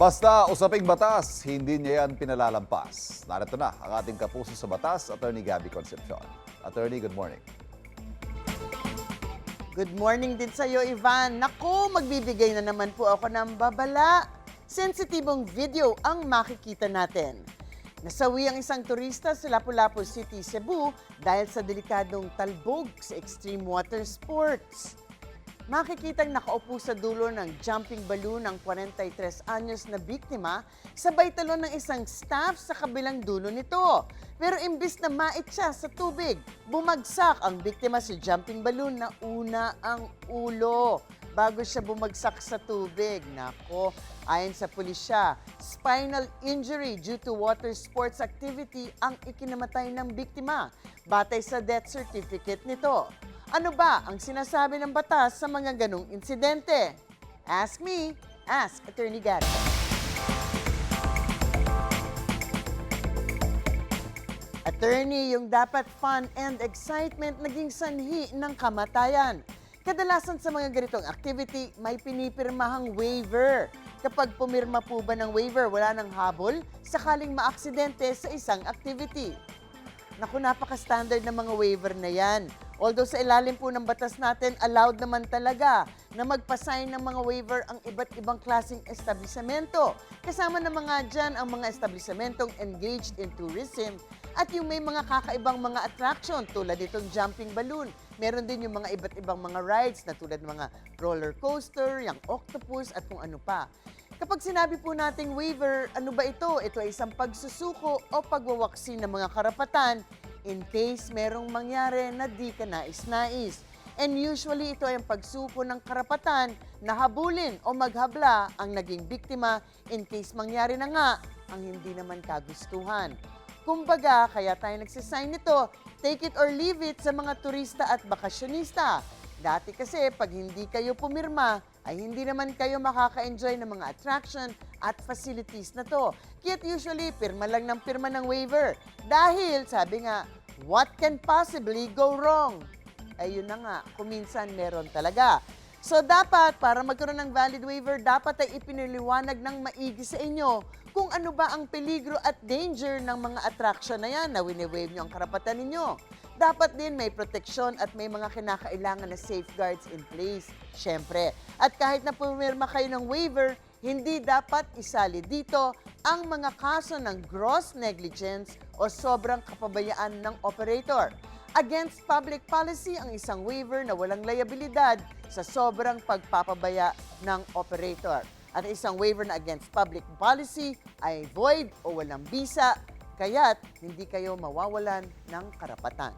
Basta usaping batas, hindi niya yan pinalalampas. Narito na ang ating kapuso sa batas, Attorney Gabby Concepcion. Attorney, good morning. Good morning din sa iyo, Ivan. Naku, magbibigay na naman po ako ng babala. Sensitibong video ang makikita natin. Nasawi ang isang turista sa Lapu-Lapu City, Cebu dahil sa delikadong talbog sa extreme water sports. Makikitang nakaupo sa dulo ng jumping balloon ng 43 anyos na biktima, sabay talon ng isang staff sa kabilang dulo nito. Pero imbis na mait siya sa tubig, bumagsak ang biktima sa jumping balloon na una ang ulo bago siya bumagsak sa tubig. Nako, ayon sa pulisya, spinal injury due to water sports activity ang ikinamatay ng biktima, batay sa death certificate nito. Ano ba ang sinasabi ng batas sa mga ganong insidente? Ask me, ask Attorney Gabby. Attorney, yung dapat fun and excitement naging sanhi ng kamatayan. Kadalasan sa mga ganitong activity, may pinipirmahang waiver. Kapag pumirma po ba ng waiver, wala nang habol, sakaling maaksidente sa isang activity. Naku, napaka-standard ng mga waiver na yan. Although sa ilalim po ng batas natin, allowed naman talaga na magpasign ng mga waiver ang iba't ibang klaseng establisamento. Kasama na mga dyan ang mga establisamentong engaged in tourism at yung may mga kakaibang mga attraction tulad itong jumping balloon. Meron din yung mga iba't ibang mga rides na tulad ng mga roller coaster, yung octopus at kung ano pa. Kapag sinabi po nating waiver, ano ba ito? Ito ay isang pagsusuko o pagwawaksi ng mga karapatan in case merong mangyari na di ka nais-nais. And usually ito ay ang pagsuko ng karapatan na habulin o maghabla ang naging biktima in case mangyari na nga ang hindi naman kagustuhan. Kumbaga, kaya tayo nagsisign nito, take it or leave it sa mga turista at bakasyonista. Dati kasi pag hindi kayo pumirma, ay hindi naman kayo makaka-enjoy ng mga attraction at facilities na to. Kaya't usually, pirma lang ng pirma ng waiver. Dahil, sabi nga, what can possibly go wrong? Ayun na nga, kuminsan meron talaga. So dapat, para magkaroon ng valid waiver, dapat ay ipiniliwanag ng maigi sa inyo kung ano ba ang peligro at danger ng mga attraction na yan na wini-waive nyo ang karapatan ninyo. Dapat din may proteksyon at may mga kinakailangan na safeguards in place, syempre. At kahit na pumirma kayo ng waiver, hindi dapat isali dito ang mga kaso ng gross negligence o sobrang kapabayaan ng operator. Against public policy ang isang waiver na walang liabilidad sa sobrang pagpapabaya ng operator. At isang waiver na against public policy ay void o walang bisa, kaya't hindi kayo mawawalan ng karapatan.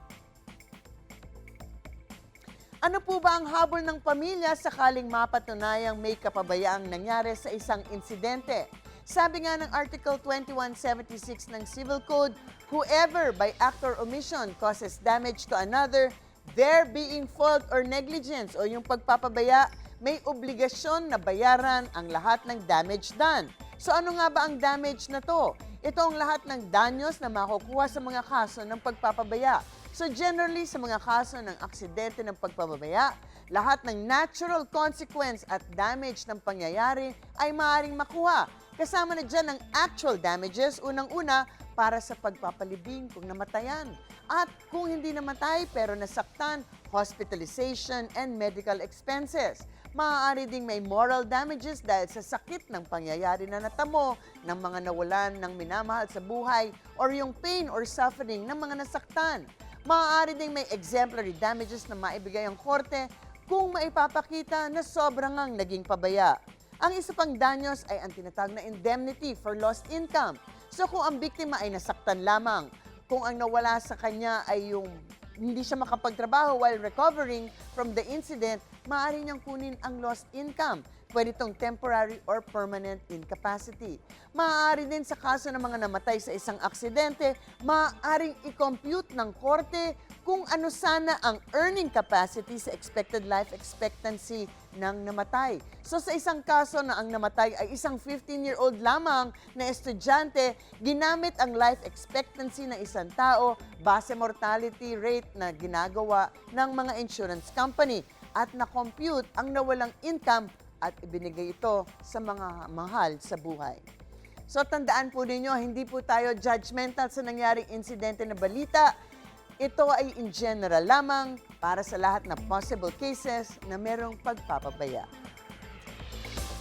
Ano po ba ang habol ng pamilya sakaling mapatunayang may kapabayaang nangyari sa isang insidente? Sabi nga ng Article 2176 ng Civil Code, whoever by act or omission causes damage to another, there being fault or negligence o yung pagpapabaya, may obligasyon na bayaran ang lahat ng damage done. So ano nga ba ang damage na to? Ito ang lahat ng danyos na makukuha sa mga kaso ng pagpapabaya. So generally, sa mga kaso ng aksidente ng pagpapabaya, lahat ng natural consequence at damage ng pangyayari ay maaaring makuha. Kasama na dyan ang actual damages, unang-una, para sa pagpapalibing kung namatayan. At kung hindi namatay pero nasaktan, hospitalization and medical expenses. Maaari ding may moral damages dahil sa sakit ng pangyayari na natamo ng mga nawalan ng minamahal sa buhay or yung pain or suffering ng mga nasaktan. Maaari ding may exemplary damages na maibigay ang korte kung maipapakita na sobrang ang naging pabaya. Ang isa pang danyos ay ang tinatawag na indemnity for lost income. So kung ang biktima ay nasaktan lamang, kung ang nawala sa kanya ay yung hindi siya makapagtrabaho while recovering from the incident, maaari niyang kunin ang lost income. Pwede itong temporary or permanent incapacity. Maaari din sa kaso ng mga namatay sa isang aksidente, maaaring i-compute ng korte kung ano sana ang earning capacity sa expected life expectancy ng namatay. So sa isang kaso na ang namatay ay isang 15-year-old lamang na estudyante, ginamit ang life expectancy ng isang tao base mortality rate na ginagawa ng mga insurance company at na-compute ang nawalang income at ibinigay ito sa mga mahal sa buhay. So tandaan po ninyo, hindi po tayo judgmental sa nangyaring insidente na balita. Ito ay in general lamang para sa lahat na possible cases na merong pagpapabaya.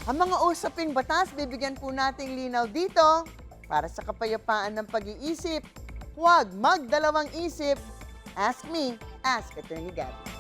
Ang mga usaping batas, bibigyan po nating linaw dito para sa kapayapaan ng pag-iisip. Huwag magdalawang isip. Ask me, ask Attorney Gabby.